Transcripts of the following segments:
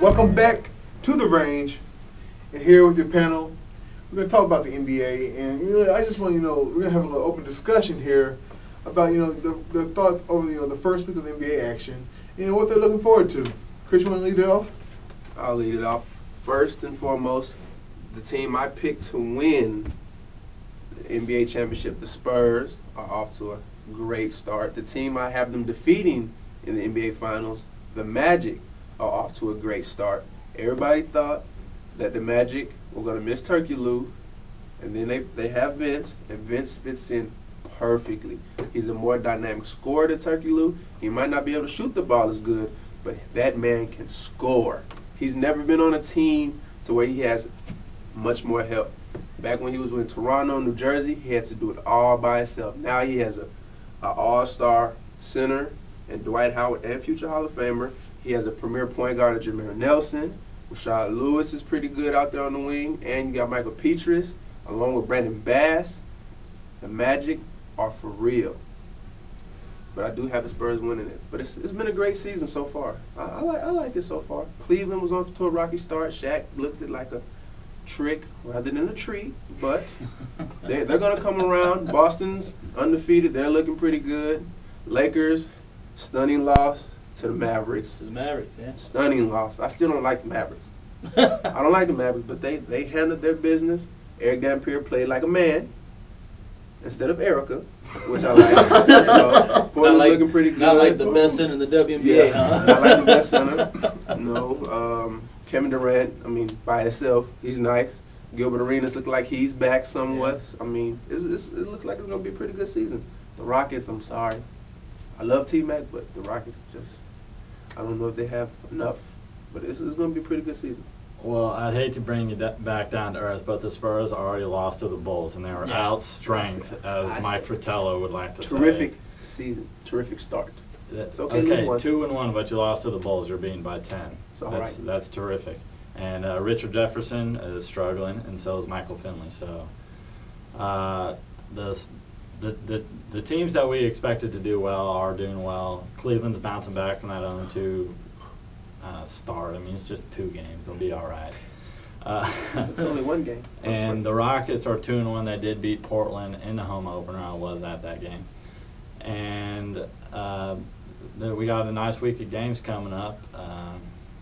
Welcome back to the range, and here with your panel, we're going to talk about the NBA. And I just want we're going to have a little open discussion here about the thoughts over the first week of the NBA action, what they're looking forward to. Chris, you want to lead it off? I'll lead it off. First and foremost, the team I picked to win the NBA championship, the Spurs, are off to a great start. The team I have them defeating in the NBA Finals, the Magic, are off to a great start. Everybody thought that the Magic were going to miss Turkey Lou, and then they have Vince, and Vince fits in perfectly. He's a more dynamic scorer than Turkey Lou. He might not be able to shoot the ball as good, but that man can score. He's never been on a team to where he has much more help. Back when he was in Toronto, New Jersey, he had to do it all by himself. Now he has an all-star center and Dwight Howard and future Hall of Famer. He has a premier point guard, Jameer Nelson. Rashad Lewis is pretty good out there on the wing. And you got Michael Petras, along with Brandon Bass. The Magic are for real. But I do have the Spurs winning it. But it's been a great season so far. I like it so far. Cleveland was on to a rocky start. Shaq looked at like a trick rather than a treat. But they're going to come around. Boston's undefeated. They're looking pretty good. Lakers, stunning loss to the Mavericks. To the Mavericks, yeah. Stunning loss. I still don't like the Mavericks. I don't like the Mavericks, but they handled their business. Eric Dampier played like a man instead of Erica, which I like. Portland's looking pretty good. Not like the best center in the WNBA, huh? Not like the best center. No. Kevin Durant, by himself, he's nice. Gilbert Arenas look like he's back somewhat. Yeah. It looks like it's going to be a pretty good season. The Rockets, I'm sorry. I love T-Mac, but the Rockets I don't know if they have enough. But it's going to be a pretty good season. Well, I'd hate to bring you back down to earth, but the Spurs already lost to the Bulls, and they were out strength, as Mike Fratello would like to say. Terrific season. Terrific start. It's okay, 2-1, but you lost to the Bulls. You're beaten by 10. That's terrific. And Richard Jefferson is struggling, and so is Michael Finley. So the teams that we expected to do well are doing well. Cleveland's bouncing back from that 0-2 start. It's just 2 games. They'll be all right. It's only 1 game. And the Rockets are 2-1. They did beat Portland in the home opener. I was at that game. And we got a nice week of games coming up.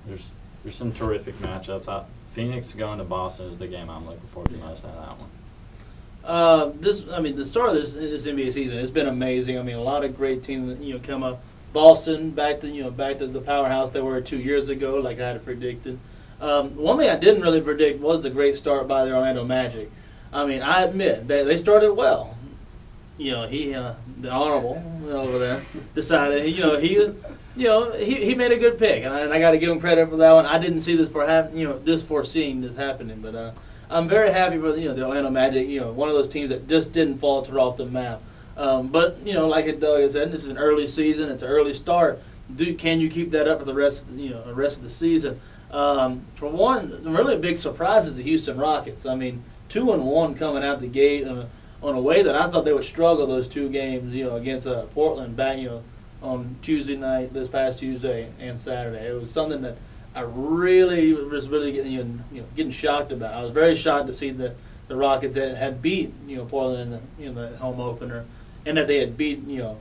There's some terrific matchups. Phoenix going to Boston is the game I'm looking forward to most out of that one. The start of this NBA season has been amazing. A lot of great teams come up. Boston back to the powerhouse they were 2 years ago, like I had predicted. One thing I didn't really predict was the great start by the Orlando Magic. I admit they started well. The honorable over there decided he made a good pick, and I got to give him credit for that one. I didn't see this foreseeing this happening, but I'm very happy for the Orlando Magic. One of those teams that just didn't falter off the map. But like Doug has said, this is an early season. It's an early start. Can you keep that up for the rest of the season? For one, really a big surprise is the Houston Rockets. 2-1 coming out the gate on a way that I thought they would struggle those 2 games. Against Portland back on Tuesday night, this past Tuesday and Saturday. It was something that I really was getting shocked about. I was very shocked to see the Rockets had beat Portland in the home opener, and that they had beat the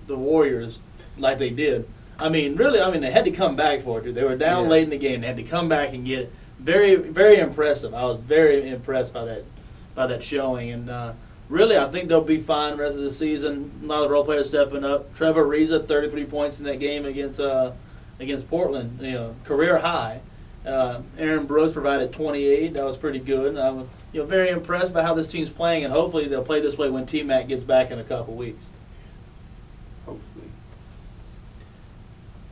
Warriors like they did. They had to come back for it. Dude. They were down late in the game. They had to come back and get it. Very, very impressive. I was very impressed by that showing, and really I think they'll be fine the rest of the season. A lot of role players stepping up. Trevor Ariza, 33 points in that game against Portland, career high. Aaron Brooks provided 28. That was pretty good. I'm very impressed by how this team's playing, and hopefully they'll play this way when T-Mac gets back in a couple weeks. Hopefully.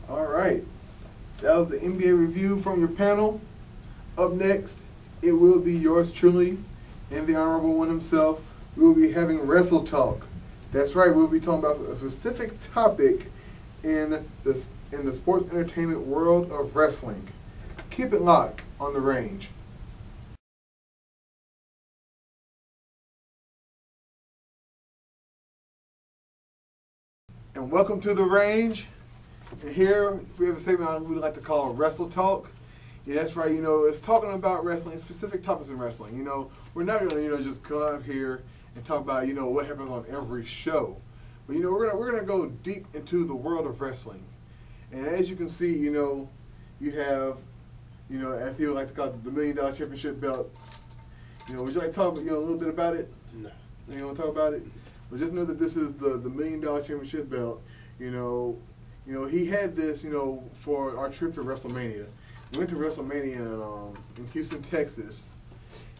All right. That was the NBA review from your panel. Up next, it will be yours truly and the Honorable One himself. We will be having WrestleTalk. That's right. We'll be talking about a specific topic in the sports entertainment world of wrestling. Keep it locked on the range. And welcome to the range. And here we have a segment we like to call WrestleTalk. Yeah, that's right. It's talking about wrestling, specific topics in wrestling. We're not gonna just come out here and talk about what happens on every show, but we're gonna go deep into the world of wrestling. And as you can see, you have as you like to call it, the $1 Million Championship belt. Would you like to talk a little bit about it? No. You want to talk about it? Well, just know that this is the $1 Million Championship belt. He had this, for our trip to WrestleMania. We went to WrestleMania in Houston, Texas,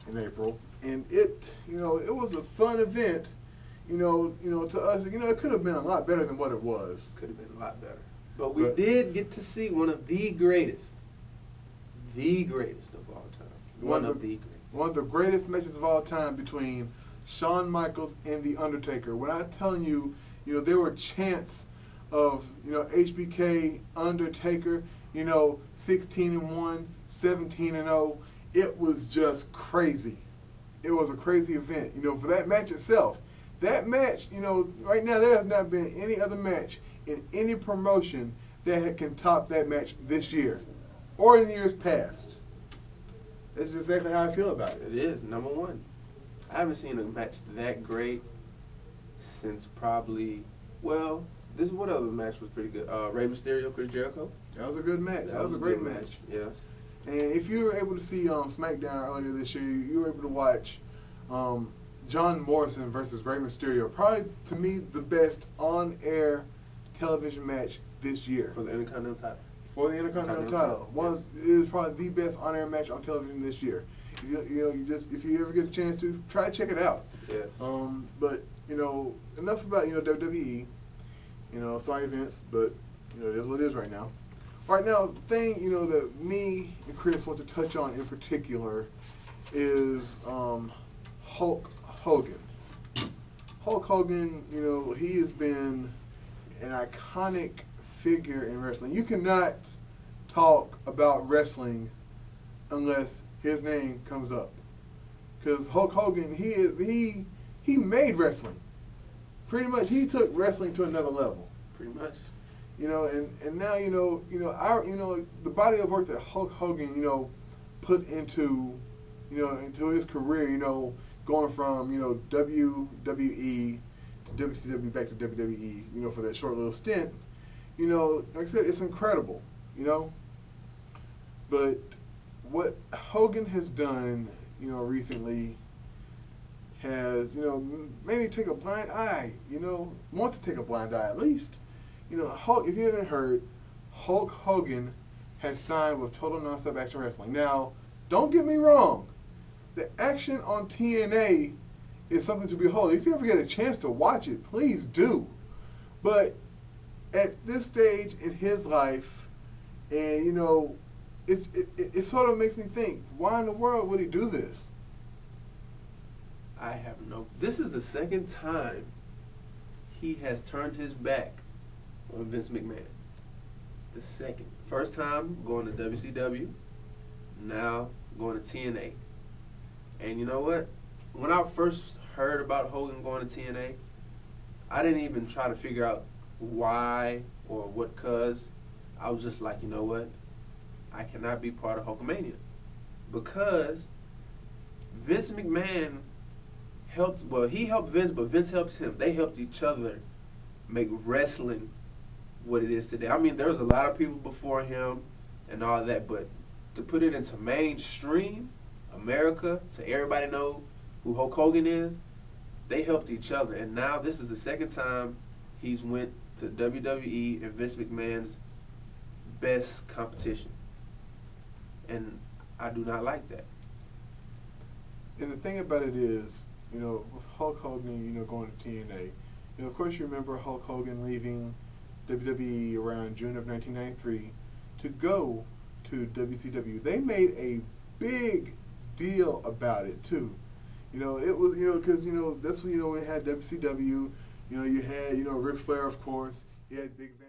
in April, and it was a fun event. To us, it could have been a lot better than what it was. Could have been a lot better. But we did get to see one of the greatest of all time. One of the greatest matches of all time between Shawn Michaels and The Undertaker. When I'm telling you, there were chants of, HBK, Undertaker, 16-1, 17-0. It was just crazy. It was a crazy event, for that match itself. That match, right now there has not been any other match in any promotion that can top that match this year or in years past. That's exactly how I feel about it. It is, number one. I haven't seen a match that great since probably, what other match was pretty good? Rey Mysterio, Chris Jericho. That was a good match. That was a great match. Yes. And if you were able to see SmackDown earlier this year, you were able to watch John Morrison versus Rey Mysterio. Probably, to me, the best on-air television match this year. For the Intercontinental title. For the Intercontinental title. It is probably the best on-air match on television this year. If you ever get a chance to, try to check it out. Yes. But, enough about, WWE. Sorry Vince, but, it is what it is right now. Right now, the thing, that me and Chris want to touch on in particular is Hulk Hogan. Hulk Hogan, he has been an iconic figure in wrestling. You cannot talk about wrestling unless his name comes up. Because Hulk Hogan, he made wrestling. Pretty much, he took wrestling to another level. Pretty much. And now the body of work that Hulk Hogan put into his career, going from WWE to WCW back to WWE, for that short little stint, like I said, it's incredible, But what Hogan has done, recently has, maybe take a blind eye, want to take a blind eye at least. Hulk, if you haven't heard, Hulk Hogan has signed with Total Nonstop Action Wrestling. Now, don't get me wrong. The action on TNA is something to behold. If you ever get a chance to watch it, please do. But at this stage in his life, and it sort of makes me think, why in the world would he do this? I have no. This is the second time he has turned his back on Vince McMahon. The second. First time going to WCW, now going to TNA. And you know what? When I first heard about Hogan going to TNA, I didn't even try to figure out why or what cause. I was just like, you know what? I cannot be part of Hulkamania. Because Vince McMahon he helped Vince, but Vince helped him. They helped each other make wrestling what it is today. I mean, there was a lot of people before him and all that, but to put it into mainstream America, so everybody know who Hulk Hogan is, they helped each other. And now this is the second time he's went to WWE and Vince McMahon's best competition. And I do not like that. And the thing about it is, with Hulk Hogan, going to TNA, of course you remember Hulk Hogan leaving WWE around June of 1993 to go to WCW. They made a big deal about it too. It was, because, that's when, we had WCW, you had, Ric Flair, of course, you had Big Van.